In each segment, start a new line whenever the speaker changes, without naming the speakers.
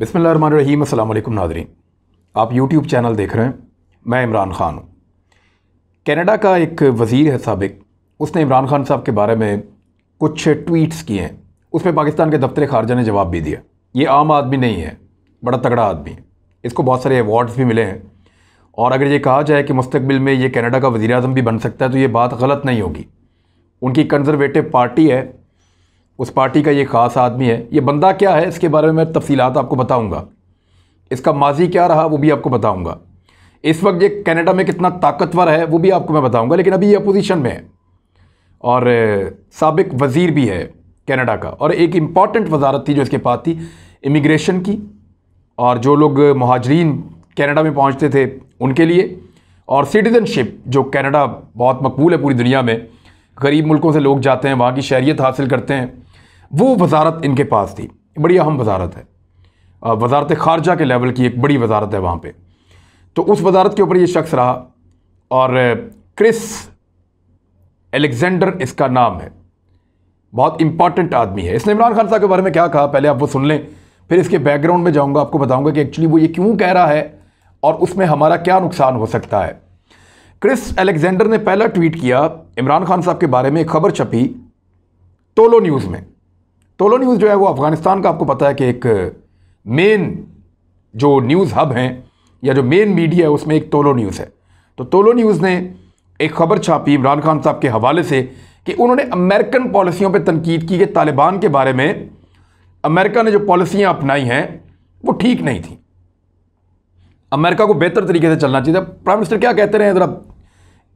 बिस्मिल्लाहिर्रहमानिर्रहीम। अस्सलाम वालेकुम नाज़रीन, आप यूट्यूब चैनल देख रहे हैं। मैं इमरान ख़ान हूँ। कनाडा का एक वज़ीर है साबिक, उसने इमरान ख़ान साहब के बारे में कुछ ट्वीट्स किए हैं। उसमें पाकिस्तान के दफ्तर ख़ारजा ने जवाब भी दिया। ये आम आदमी नहीं है, बड़ा तगड़ा आदमी है। इसको बहुत सारे अवार्ड्स भी मिले हैं और अगर ये कहा जाए कि मुस्तकबिल में ये कनाडा का वज़ीर आज़म भी बन सकता है तो ये बात गलत नहीं होगी। उनकी कंजर्वेटिव पार्टी है, उस पार्टी का ये ख़ास आदमी है। ये बंदा क्या है इसके बारे में मैं तफसीलात आपको बताऊंगा, इसका माजी क्या रहा वो भी आपको बताऊंगा। इस वक्त ये कनाडा में कितना ताकतवर है वो भी आपको मैं बताऊंगा, लेकिन अभी ये अपोजिशन में है और साबिक वज़ीर भी है कनाडा का। और एक इम्पॉर्टेंट वजारत थी जो इसके पास थी, इमिग्रेशन की, और जो लोग महाजरीन कनाडा में पहुँचते थे उनके लिए, और सिटीज़नशिप जो कनाडा बहुत मकबूल है पूरी दुनिया में। गरीब मुल्कों से लोग जाते हैं, वहाँ की शहरियत हासिल करते हैं, वो वजारत इनके पास थी। बड़ी अहम वजारत है, वजारत ख़ारजा के लेवल की एक बड़ी वजारत है वहाँ पे। तो उस वजारत के ऊपर ये शख्स रहा और क्रिस अलेक्जेंडर इसका नाम है। बहुत इंपॉर्टेंट आदमी है। इसने इमरान खान साहब के बारे में क्या कहा पहले आप वो सुन लें, फिर इसके बैकग्राउंड में जाऊँगा, आपको बताऊँगा कि एक्चुअली वो ये क्यों कह रहा है और उसमें हमारा क्या नुकसान हो सकता है। क्रिस अलेक्जेंडर ने पहला ट्वीट किया इमरान खान साहब के बारे में। एक खबर छपी तोलो न्यूज़ में। तोलो न्यूज़ जो है वो अफ़गानिस्तान का, आपको पता है कि एक मेन जो न्यूज़ हब हैं या जो मेन मीडिया है उसमें एक तोलो न्यूज़ है। तो तोलो न्यूज़ ने एक खबर छापी इमरान खान साहब के हवाले से कि उन्होंने अमेरिकन पॉलिसियों पर तनकीद की कि तालिबान के बारे में अमेरिका ने जो पॉलिसियाँ अपनाई हैं वो ठीक नहीं थी, अमेरिका को बेहतर तरीके से चलना चाहिए। प्राइम मिनिस्टर क्या कहते रहे, ज़रा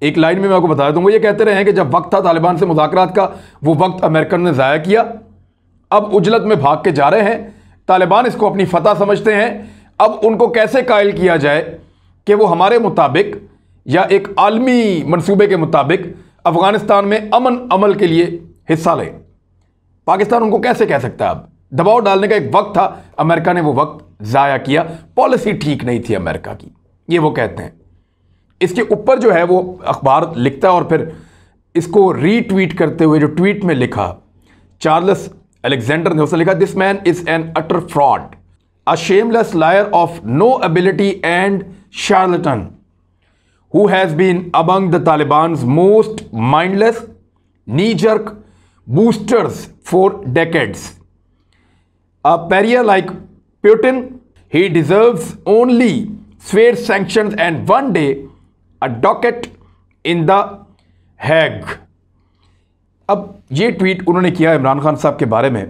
एक लाइन में मैं आपको बता दूँ। वो ये कहते रहे हैं कि जब वक्त था तालिबान से मुज़ाकरात का, वो वक्त अमेरिकन ने ज़ाया किया, अब उजलत में भाग के जा रहे हैं। तालिबान इसको अपनी फतह समझते हैं। अब उनको कैसे कायल किया जाए कि वो हमारे मुताबिक या एक आलमी मंसूबे के मुताबिक अफ़गानिस्तान में अमन अमल के लिए हिस्सा ले। पाकिस्तान उनको कैसे कह सकता है। अब दबाव डालने का एक वक्त था, अमेरिका ने वो वक्त ज़ाया किया, पॉलिसी ठीक नहीं थी अमेरिका की, ये वो कहते हैं। इसके ऊपर जो है वो अखबार लिखता है और फिर इसको रीट्वीट करते हुए जो ट्वीट में लिखा चार्ल्स अलेक्जेंडर ने, उसने लिखा, this man is an utter fraud, a shameless liar of no ability and charlatan who has been among the Talibans most mindless knee jerk boosters for decades, a pariah like Putin. He deserves only severe sanctions and one day a docket in the Hague. अब ये tweet उन्होंने किया इमरान खान साहब के बारे में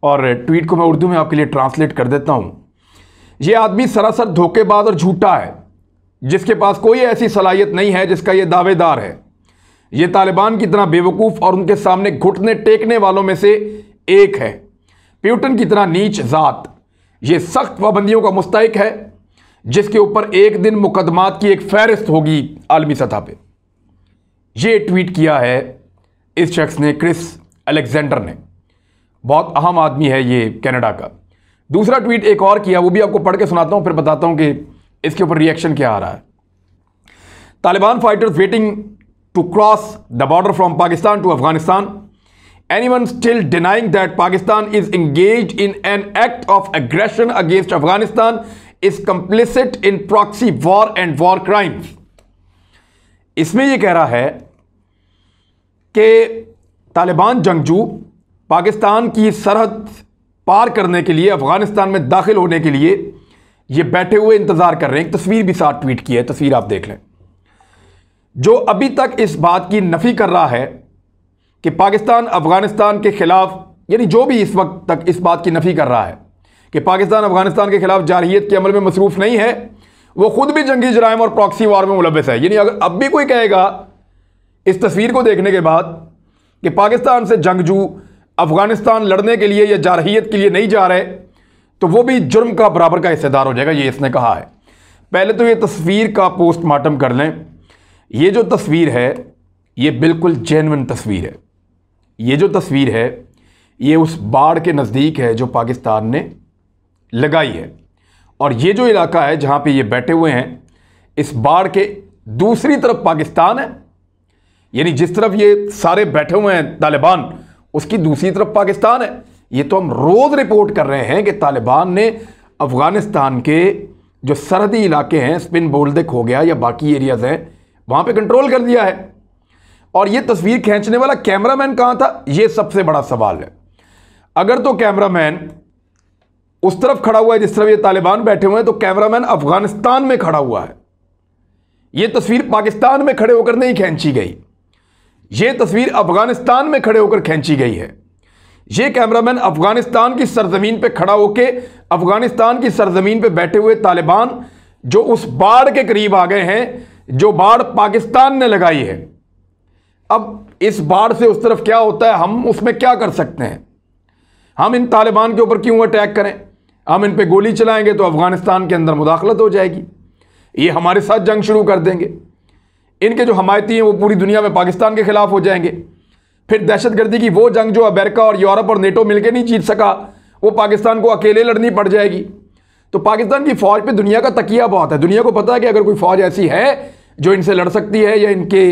और tweet को मैं उर्दू में आपके लिए ट्रांसलेट कर देता हूँ। ये आदमी सरासर धोखेबाज और झूठा है, जिसके पास कोई ऐसी सलाहियत नहीं है जिसका ये दावेदार है। ये तालिबान की तरह बेवकूफ़ और उनके सामने घुटने टेकने वालों में से एक है। प्यूटन की तरह नीच ज़ात, ये सख्त पाबंदियों का मुस्तहिक है, जिसके ऊपर एक दिन मुकदमात की एक फहरिस्त होगी आलमी सतह पे। ये ट्वीट किया है इस शख्स ने, क्रिस अलेक्जेंडर ने। बहुत अहम आदमी है ये कनाडा का। दूसरा ट्वीट एक और किया, वो भी आपको पढ़ के सुनाता हूँ, फिर बताता हूँ कि इसके ऊपर रिएक्शन क्या आ रहा है। Taliban fighters waiting to cross the border from Pakistan to Afghanistan. Anyone still denying that Pakistan is engaged in an act of aggression against Afghanistan is complicit in proxy war and war crimes. इसमें यह कह रहा है कि तालिबान जंगजू पाकिस्तान की सरहद पार करने के लिए, अफगानिस्तान में दाखिल होने के लिए ये बैठे हुए इंतजार कर रहे हैं। एक तस्वीर भी साथ ट्वीट की है, तस्वीर आप देख लें। जो अभी तक इस बात की नफी कर रहा है कि पाकिस्तान अफगानिस्तान के खिलाफ, यानी जो भी इस वक्त तक इस बात की नफी कर रहा है कि पाकिस्तान अफगानिस्तान के खिलाफ जारहियत के अमल में मसरूफ नहीं है, वो खुद भी जंगी जराइम और प्रॉक्सी वार में मुलव्वस है। यानी अगर अब भी कोई कहेगा इस तस्वीर को देखने के बाद कि पाकिस्तान से जंगजू अफगानिस्तान लड़ने के लिए या जारहियत के लिए नहीं जा रहे, तो वो भी जुर्म का बराबर का हिस्सेदार हो जाएगा, ये इसने कहा है। पहले तो ये तस्वीर का पोस्टमार्टम कर लें। ये जो तस्वीर है ये बिल्कुल जेन्युइन तस्वीर है। ये जो तस्वीर है ये उस बाड़ के नज़दीक है जो पाकिस्तान ने लगाई है, और ये जो इलाका है जहाँ पे ये बैठे हुए हैं, इस बाड़ के दूसरी तरफ पाकिस्तान है। यानी जिस तरफ ये सारे बैठे हुए हैं तालिबान, उसकी दूसरी तरफ पाकिस्तान है। ये तो हम रोज़ रिपोर्ट कर रहे हैं कि तालिबान ने अफ़गानिस्तान के जो सरहदी इलाके हैं, स्पिन बोल्दिक हो गया या बाकी एरियाज़ हैं, वहाँ पे कंट्रोल कर दिया है। और ये तस्वीर खींचने वाला कैमरामैन कहाँ था, ये सबसे बड़ा सवाल है। अगर तो कैमरामैन उस तरफ खड़ा हुआ है जिस तरफ ये तालिबान बैठे हुए हैं, तो कैमरामैन अफ़गानिस्तान में खड़ा हुआ है। ये तस्वीर पाकिस्तान में खड़े होकर नहीं खींची गई, ये तस्वीर अफ़गानिस्तान में खड़े होकर खींची गई है। ये कैमरामैन अफ़गानिस्तान की सरजमीन पे खड़ा होकर अफ़गानिस्तान की सरजमीन पे बैठे हुए तालिबान जो उस बाढ़ के करीब आ गए हैं, जो बाढ़ पाकिस्तान ने लगाई है। अब इस बाढ़ से उस तरफ क्या होता है, हम उसमें क्या कर सकते हैं? हम इन तालिबान के ऊपर क्यों अटैक करें? हम इन पे गोली चलाएंगे तो अफ़गानिस्तान के अंदर मुदाखलत हो जाएगी, ये हमारे साथ जंग शुरू कर देंगे। इनके जो हमायती हैं वो पूरी दुनिया में पाकिस्तान के खिलाफ हो जाएंगे। फिर दहशतगर्दी की वो जंग जो अमेरिका और यूरोप और नेटो मिलकर नहीं जीत सका, वो पाकिस्तान को अकेले लड़नी पड़ जाएगी। तो पाकिस्तान की फ़ौज पे दुनिया का तकिया बहुत है। दुनिया को पता है कि अगर कोई फ़ौज ऐसी है जो इनसे लड़ सकती है या इनके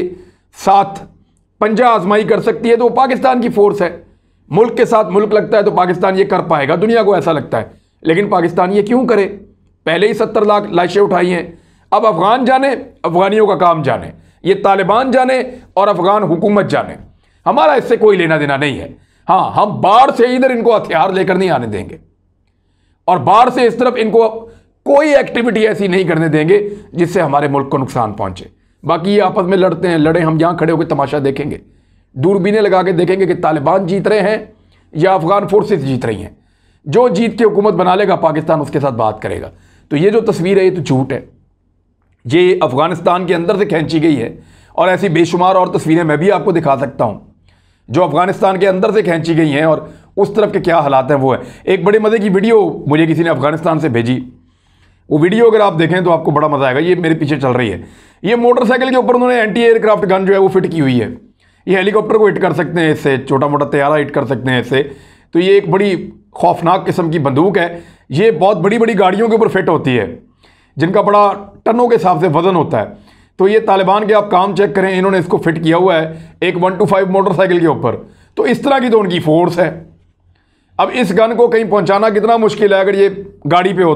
साथ पंजा आजमाई कर सकती है, तो वो पाकिस्तान की फ़ोर्स है। मुल्क के साथ मुल्क लगता है तो पाकिस्तान ये कर पाएगा, दुनिया को ऐसा लगता है। लेकिन पाकिस्तान ये क्यों करे? पहले ही 70 लाख लाशें उठाई हैं। अब अफ़गान जाने, अफ़गानियों का काम जाने, ये तालिबान जाने और अफ़गान हुकूमत जाने, हमारा इससे कोई लेना देना नहीं है। हाँ, हम बाढ़ से इधर इनको हथियार लेकर नहीं आने देंगे और बाढ़ से इस तरफ इनको कोई एक्टिविटी ऐसी नहीं करने देंगे जिससे हमारे मुल्क को नुकसान पहुंचे। बाकी ये आपस में लड़ते हैं, लड़े, हम यहां खड़े होकर तमाशा देखेंगे, दूरबीनें लगा के देखेंगे कि तालिबान जीत रहे हैं या अफगान फोर्सेस जीत रही हैं। जो जीत के हुकूमत बना लेगा पाकिस्तान उसके साथ बात करेगा। तो ये जो तस्वीर है ये तो झूठ है, ये अफगानिस्तान के अंदर से खींची गई है। और ऐसी बेशुमार और तस्वीरें मैं भी आपको दिखा सकता हूं जो अफगानिस्तान के अंदर से खींची गई हैं और उस तरफ के क्या हालात हैं वो है। एक बड़े मज़े की वीडियो मुझे किसी ने अफगानिस्तान से भेजी, वो वीडियो अगर आप देखें तो आपको बड़ा मज़ा आएगा। ये मेरे पीछे चल रही है, ये मोटरसाइकिल के ऊपर उन्होंने एंटी एयरक्राफ्ट गन जो है वो फिट की हुई है। ये हेलीकॉप्टर को हिट कर सकते हैं इससे, छोटा मोटा तैयारा हिट कर सकते हैं इससे। तो ये एक बड़ी खौफनाक किस्म की बंदूक है। ये बहुत बड़ी बड़ी गाड़ियों के ऊपर फिट होती है जिनका बड़ा टनों के हिसाब से वजन होता है। तो ये तालिबान के आप काम चेक करें, इन्होंने इसको फिट किया हुआ है एक 125 मोटरसाइकिल के ऊपर। तो इस तरह की तो उनकी फोर्स है। अब इस गन को कहीं पहुंचाना कितना मुश्किल है अगर ये गाड़ी पे हो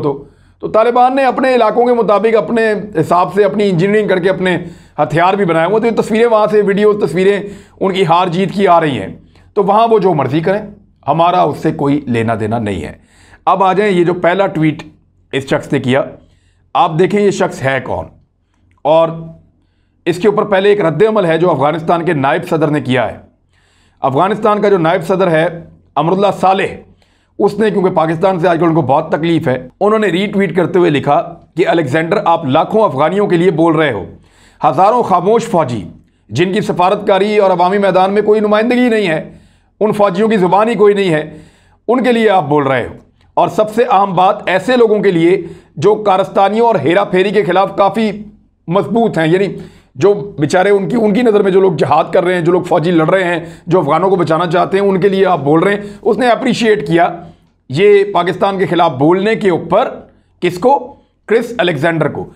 तो तालिबान ने अपने इलाकों के मुताबिक अपने हिसाब से अपनी इंजीनियरिंग करके अपने हथियार भी बनाए हुए। तो ये तस्वीरें वहाँ से वीडियो तस्वीरें उनकी हार जीत की आ रही हैं, तो वहाँ वो जो मर्जी करें, हमारा उससे कोई लेना देना नहीं है। अब आ जाएं, ये जो पहला ट्वीट इस शख्स ने किया, आप देखें ये शख्स है कौन। और इसके ऊपर पहले एक रद्द-ए-अमल है जो अफ़गानिस्तान के नायब सदर ने किया है। अफ़गानिस्तान का जो नायब सदर है अमरुल्लाह सालेह, उसने, क्योंकि पाकिस्तान से आजकल उनको बहुत तकलीफ है, उन्होंने रीट्वीट करते हुए लिखा कि अलेक्जेंडर, आप लाखों अफगानियों के लिए बोल रहे हो, हज़ारों खामोश फौजी जिनकी सफारतकारी और अवामी मैदान में कोई नुमाइंदगी नहीं है, उन फौजियों की ज़ुबान ही कोई नहीं है, उनके लिए आप बोल रहे हो। और सबसे अहम बात ऐसे लोगों के लिए जो कारस्तानियों और हेरा फेरी के खिलाफ काफ़ी मजबूत हैं, यानी जो बेचारे उनकी नज़र में जो लोग जहाद कर रहे हैं, जो लोग फौजी लड़ रहे हैं, जो अफगानों को बचाना चाहते हैं, उनके लिए आप बोल रहे हैं। उसने अप्रिशिएट किया ये पाकिस्तान के खिलाफ बोलने के ऊपर, किसको? क्रिस अलेक्जेंडर को।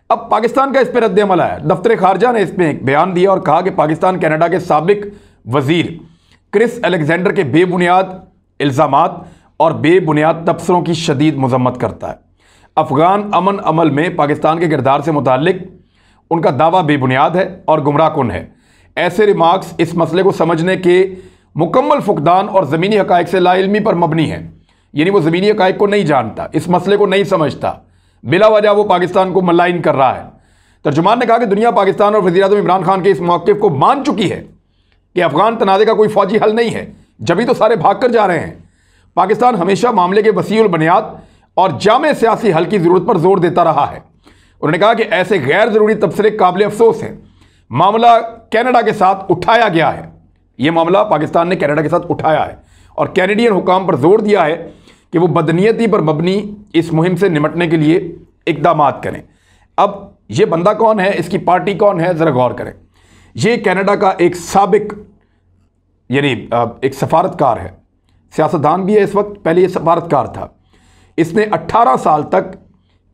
अब पाकिस्तान का इस पर रद्द-ए-अमल आया। दफ्तर खारजा ने इसमें एक बयान दिया और कहा कि पाकिस्तान कनाडा के साबिक वजीर क्रिस अलेक्जेंडर के बेबुनियाद इल्ज़ामात और बेबुनियाद तबसरों की शदीद मजम्मत करता है। अफगान अमन अमल में पाकिस्तान के किरदार से मुताल्लिक उनका दावा बेबुनियाद है और गुमराहकुन है। ऐसे रिमार्क्स इस मसले को समझने के मुकम्मल फुकदान और ज़मीनी हक़ाइक़ से लाइल्मी पर मबनी है। यानी वो ज़मीनी हक़ाइक़ को नहीं जानता, इस मसले को नहीं समझता, बिला वजह वो पाकिस्तान को मलाइन कर रहा है। तर्जुमान ने कहा कि दुनिया पाकिस्तान और वज़ीर-ए-आज़म इमरान खान के इस मौक़िफ़ को मान चुकी है कि अफ़गान तनाज़े का कोई फ़ौजी हल नहीं है, जभी तो सारे भाग कर जा रहे हैं। पाकिस्तान हमेशा मामले के वसीउल बुनियाद और जामे सियासी हल की ज़रूरत पर जोर देता रहा है। उन्होंने कहा कि ऐसे गैर ज़रूरी तबसरे काबिल अफसोस हैं। मामला कनाडा के साथ उठाया गया है, ये मामला पाकिस्तान ने कनाडा के साथ उठाया है और कैनेडियन हुकाम पर जोर दिया है कि वो बदनीयती पर मबनी इस मुहिम से निमटने के लिए इक़दामात करें। अब ये बंदा कौन है, इसकी पार्टी कौन है, ज़रा गौर करें। ये कनाडा का एक साबिक यानी एक सफारतकार है, सियासतदान भी है इस वक्त, पहले ये सफारतकार था। इसने 18 साल तक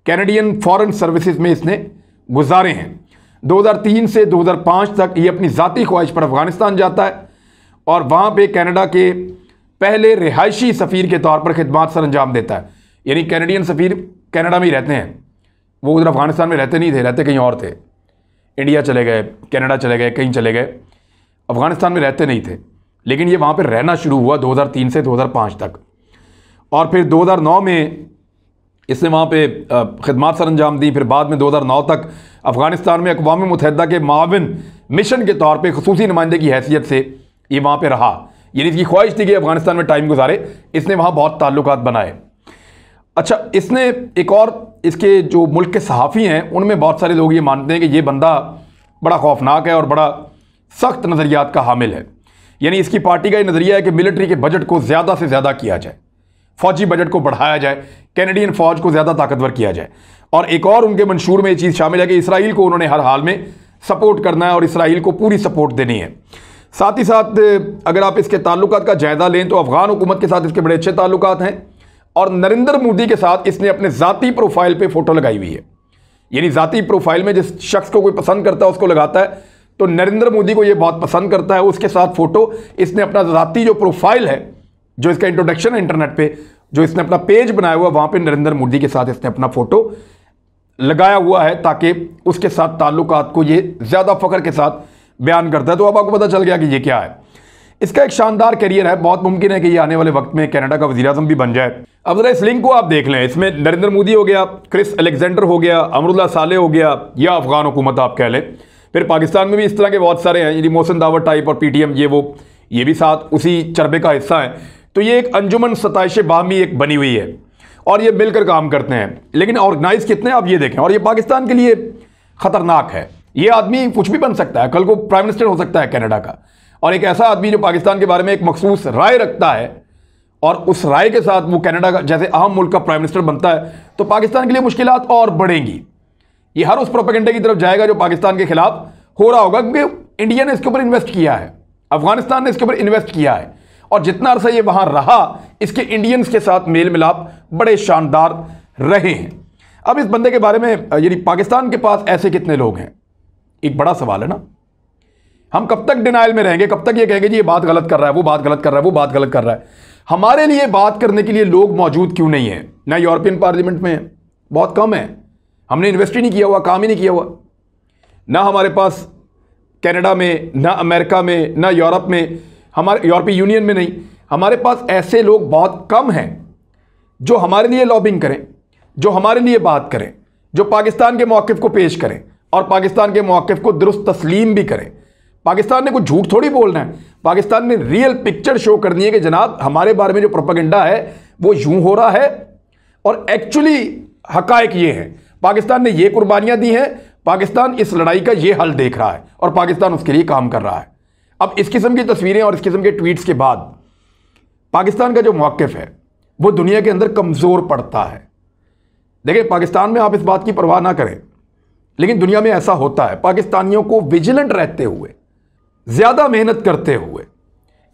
कैनेडियन फॉरेन सर्विसेज में इसने गुजारे हैं। 2003 से 2005 तक ये अपनी ज़ाती ख्वाहिश पर अफ़गानिस्तान जाता है और वहाँ पे कनाडा के पहले रिहायशी सफ़ीर के तौर पर खिदमात सर अंजाम देता है। यानी कैनेडियन सफ़ीर कनाडा में ही रहते हैं, वो उधर अफगानिस्तान में रहते नहीं थे, रहते कहीं और थे, इंडिया चले गए, कनाडा चले गए, कहीं चले गए, अफगानिस्तान में रहते नहीं थे। लेकिन ये वहाँ पर रहना शुरू हुआ 2003 से 2005 तक, और फिर 2009 में इसने वहाँ पे खिदमत सर अंजाम दी। फिर बाद में 2009 तक अफ़गानिस्तान में अक़वाम मुत्तहिदा के माविन मिशन के तौर पे ख़ुसूसी नुमाइंदे की हैसियत से ये वहाँ पे रहा। यानी इसकी ख्वाहिश थी कि अफ़गानिस्तान में टाइम गुजारे, इसने वहाँ बहुत ताल्लुकात बनाए। अच्छा, इसने एक और, इसके जो मुल्क के सहाफ़ी हैं उनमें बहुत सारे लोग ये मानते हैं कि ये बंदा बड़ा खौफनाक है और बड़ा सख्त नज़रियात का हामिल है। यानी इसकी पार्टी का ये नज़रिया है कि मिलिट्री के बजट को ज़्यादा से ज़्यादा किया जाए, फ़ौजी बजट को बढ़ाया जाए, कैनेडियन फ़ौज को ज़्यादा ताकतवर किया जाए। और एक और उनके मंशूर में ये चीज़ शामिल है कि इसराइल को उन्होंने हर हाल में सपोर्ट करना है और इसराइल को पूरी सपोर्ट देनी है। साथ ही साथ अगर आप इसके ताल्लुकात का जायज़ा लें तो अफ़गान हुकूमत के साथ इसके बड़े अच्छे ताल्लुकात हैं, और नरेंद्र मोदी के साथ इसने अपने ज़ाती प्रोफाइल पर फ़ोटो लगाई हुई है। यानी ज़ाती प्रोफाइल में जिस शख्स को कोई पसंद करता है उसको लगाता है, तो नरेंद्र मोदी को ये बहुत पसंद करता है, उसके साथ फ़ोटो इसने अपना ज़ाती जो प्रोफाइल है, जो इसका इंट्रोडक्शन है इंटरनेट पे, जो इसने अपना पेज बनाया हुआ, वहाँ पे नरेंद्र मोदी के साथ इसने अपना फ़ोटो लगाया हुआ है ताकि उसके साथ ताल्लुकात को ये ज़्यादा फ़ख्र के साथ बयान करता है। तो अब आपको पता चल गया कि ये क्या है। इसका एक शानदार करियर है, बहुत मुमकिन है कि ये आने वाले वक्त में कनाडा का वज़ीर-ए-आज़म भी बन जाए। अब ज़रा इस लिंक को आप देख लें, इसमें नरेंद्र मोदी हो गया, क्रिस अलेक्जेंडर हो गया, अमरुल्लाह साले हो गया, या अफ़गान हुकूमत आप कह लें। फिर पाकिस्तान में भी इस तरह के बहुत सारे हैं, यानी मोहसिन दावत टाइप और PTM, ये भी साथ उसी चरबे का हिस्सा है। तो ये एक अंजुमन सताइश बाहमी एक बनी हुई है और ये मिलकर काम करते हैं। लेकिन ऑर्गेनाइज कितने आप ये देखें, और ये पाकिस्तान के लिए ख़तरनाक है। ये आदमी कुछ भी बन सकता है, कल को प्राइम मिनिस्टर हो सकता है कनाडा का, और एक ऐसा आदमी जो पाकिस्तान के बारे में एक मखसूस राय रखता है और उस राय के साथ वो कनाडा का जैसे अहम मुल्क का प्राइम मिनिस्टर बनता है, तो पाकिस्तान के लिए मुश्किलात और बढ़ेंगी। ये हर उस प्रोपेगेंडे की तरफ जाएगा जो पाकिस्तान के खिलाफ हो रहा होगा, क्योंकि इंडिया ने इसके ऊपर इन्वेस्ट किया है, अफगानिस्तान ने इसके ऊपर इन्वेस्ट किया है, और जितना अरसा ये वहां रहा इसके इंडियंस के साथ मेल मिलाप बड़े शानदार रहे हैं। अब इस बंदे के बारे में, यानी पाकिस्तान के पास ऐसे कितने लोग हैं, एक बड़ा सवाल है ना। हम कब तक डिनाइल में रहेंगे, कब तक ये कहेंगे जी ये बात गलत कर रहा है, वो बात गलत कर रहा है, वो बात गलत कर रहा है। हमारे लिए बात करने के लिए लोग मौजूद क्यों नहीं है? ना यूरोपियन पार्लियामेंट में है, बहुत कम है, हमने इन्वेस्ट ही नहीं किया हुआ, काम ही नहीं किया हुआ। ना हमारे पास कनाडा में, ना अमेरिका में, ना यूरोप में, हमारे यूरोपीय यूनियन में नहीं, हमारे पास ऐसे लोग बहुत कम हैं जो हमारे लिए लॉबिंग करें, जो हमारे लिए बात करें, जो पाकिस्तान के मौक़िफ़ को पेश करें और पाकिस्तान के मौक़िफ़ को दुरुस्त तस्लीम भी करें। पाकिस्तान ने कुछ झूठ थोड़ी बोलना है, पाकिस्तान ने रियल पिक्चर शो करनी है कि जनाब हमारे बारे में जो प्रोपेगेंडा है वो यूं हो रहा है और एक्चुअली हकायक ये है, पाकिस्तान ने ये कुर्बानियां दी हैं, पाकिस्तान इस लड़ाई का ये हल देख रहा है और पाकिस्तान उसके लिए काम कर रहा है। अब इस किस्म की तस्वीरें और इस किस्म के ट्वीट्स के बाद पाकिस्तान का जो मौक़िफ़ है वो दुनिया के अंदर कमज़ोर पड़ता है। देखिए, पाकिस्तान में आप इस बात की परवाह ना करें, लेकिन दुनिया में ऐसा होता है। पाकिस्तानियों को विजिलेंट रहते हुए, ज़्यादा मेहनत करते हुए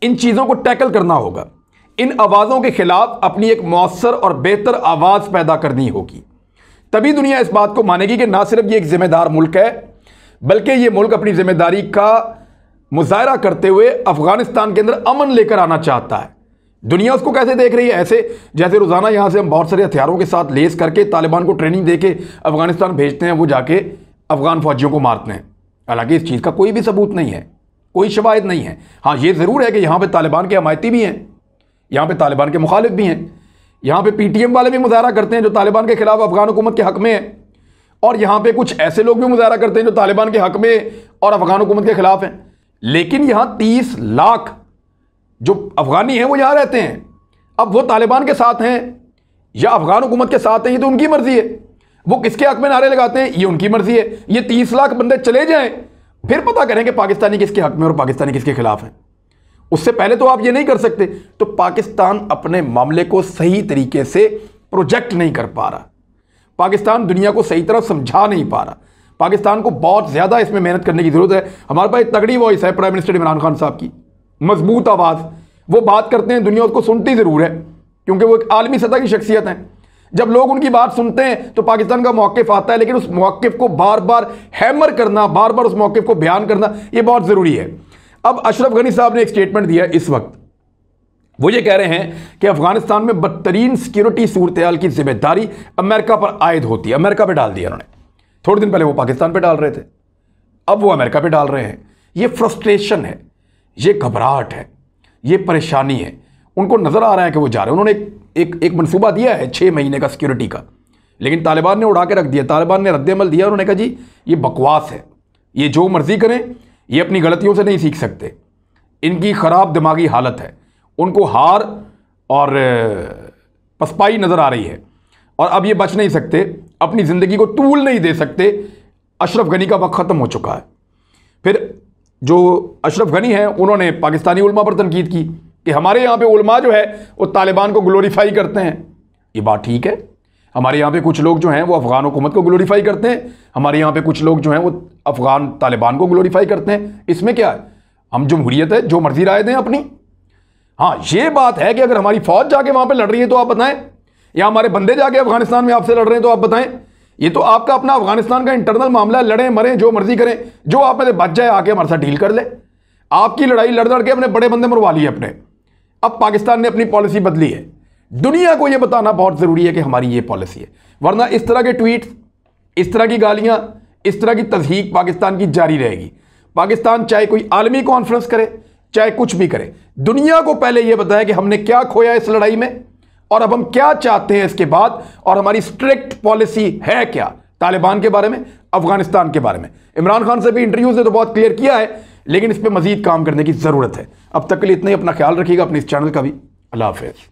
इन चीज़ों को टैकल करना होगा। इन आवाज़ों के ख़िलाफ़ अपनी एक मौसर और बेहतर आवाज़ पैदा करनी होगी, तभी दुनिया इस बात को मानेगी कि ना सिर्फ ये एक ज़िम्मेदार मुल्क है, बल्कि ये मुल्क अपनी ज़िम्मेदारी का मुजाहरा करते हुए अफ़गानिस्तान के अंदर अमन लेकर आना चाहता है। दुनिया उसको कैसे देख रही है? ऐसे जैसे रोज़ाना यहाँ से हम बहुत सारे हथियारों के साथ लेस करके तालिबान को ट्रेनिंग दे के अफ़गानिस्तान भेजते हैं, वो जाके अफ़गान फ़ौजियों को मारते हैं। हालांकि इस चीज़ का कोई भी सबूत नहीं है, कोई शवाहिद नहीं है। हाँ, ये ज़रूर है कि यहाँ पे तालिबान के हमायती भी हैं, यहाँ पे तालिबान के मुखालिफ भी हैं, यहाँ पे PTM वाले भी मुजाहरा करते हैं जो तालिबान के खिलाफ अफ़गान हुकूमत के हक़ में है, और यहाँ पे कुछ ऐसे लोग भी मुजाहरा करते हैं जो तालिबान के हक़ में और अफ़गान हुकूमत के खिलाफ हैं। लेकिन यहाँ 30 लाख जो अफ़गानी हैं वो यहाँ रहते हैं। अब वो तालिबान के साथ हैं या अफ़गान हुकूमत के साथ हैं, ये तो उनकी मर्ज़ी है। वो किसके हक़ में नारे लगाते हैं, ये उनकी मर्ज़ी है। ये 30 लाख बंदे चले जाएं, फिर पता करें कि पाकिस्तानी किसके हक़ में और पाकिस्तानी किसके खिलाफ हैं। उससे पहले तो आप ये नहीं कर सकते। तो पाकिस्तान अपने मामले को सही तरीके से प्रोजेक्ट नहीं कर पा रहा, पाकिस्तान दुनिया को सही तरह समझा नहीं पा रहा। पाकिस्तान को बहुत ज़्यादा इसमें मेहनत करने की ज़रूरत है। हमारे पास एक तगड़ी वॉइस है प्राइम मिनिस्टर इमरान खान साहब की, मजबूत आवाज़, वो बात करते हैं, दुनिया उसको सुनती ज़रूर है क्योंकि वो एक आलमी सतह की शख्सियत हैं। जब लोग उनकी बात सुनते हैं तो पाकिस्तान का मौक़िफ़ आता है, लेकिन उस मौक़िफ़ को बार बार हैमर करना, बार बार उस मौक़िफ़ को बयान करना, ये बहुत ज़रूरी है। अब अशरफ गनी साहब ने एक स्टेटमेंट दिया इस वक्त, वो ये कह रहे हैं कि अफगानिस्तान में बदतरीन सिक्योरिटी सूरत की जिम्मेदारी अमेरिका पर आयद होती है। अमेरिका पे डाल दिया उन्होंने। थोड़े दिन पहले वो पाकिस्तान पे डाल रहे थे, अब वो अमेरिका पे डाल रहे हैं। ये फ्रस्ट्रेशन है, ये घबराहट है, ये परेशानी है। उनको नजर आ रहा है कि वो जा रहे हैं। उन्होंने एक मंसूबा दिया है 6 महीने का सिक्योरिटी का, लेकिन तालिबान ने उड़ा के रख दिया। तालिबान ने रद्द-ए-अमल दिया। उन्होंने कहा जी ये बकवास है, ये जो मर्जी करें, ये अपनी गलतियों से नहीं सीख सकते, इनकी खराब दिमागी हालत है, उनको हार और पसपाई नजर आ रही है और अब ये बच नहीं सकते, अपनी जिंदगी को तूल नहीं दे सकते। अशरफ गनी का वक्त खत्म हो चुका है। फिर जो अशरफ गनी है उन्होंने पाकिस्तानी उलमा पर तनकीद की कि हमारे यहाँ पे उलमा जो है वो तालिबान को ग्लोरीफाई करते हैं। ये बात ठीक है, हमारे यहाँ पे कुछ लोग जो हैं वो अफगान हुकूमत को ग्लोरीफाई करते हैं, हमारे यहाँ पे कुछ लोग जो हैं वो अफगान तालिबान को ग्लोरीफाई करते हैं। इसमें क्या है, हम जमहूरियत है, जो मर्जी राय दें अपनी। हाँ, ये बात है कि अगर हमारी फौज जाके वहां पे लड़ रही है तो आप बताएं, या हमारे बंदे जाके अफगानिस्तान में आपसे लड़ रहे हैं तो आप बताएं। ये तो आपका अपना अफगानिस्तान का इंटरनल मामला है, लड़ें मरें जो मर्जी करें, जो आप में से बच जाए आके हमारे साथ डील कर ले। आपकी लड़ाई लड़ लड़ के अपने बड़े बंदे मरवा लिए अपने। अब पाकिस्तान ने अपनी पॉलिसी बदली है। दुनिया को यह बताना बहुत जरूरी है कि हमारी ये पॉलिसी है, वरना इस तरह के ट्वीट, इस तरह की गालियां, इस तरह की तज़हीक पाकिस्तान की जारी रहेगी। पाकिस्तान चाहे कोई आलमी कॉन्फ्रेंस करे, चाहे कुछ भी करे, दुनिया को पहले यह बताया कि हमने क्या खोया इस लड़ाई में और अब हम क्या चाहते हैं इसके बाद, और हमारी स्ट्रिक्ट पॉलिसी है क्या तालिबान के बारे में, अफगानिस्तान के बारे में। इमरान खान से भी इंटरव्यूज ने तो बहुत क्लियर किया है, लेकिन इस पर मजीद काम करने की जरूरत है। अब तक के लिए इतना ही। अपना ख्याल रखिएगा, अपने इस चैनल का भी। अल्लाह हाफिज़।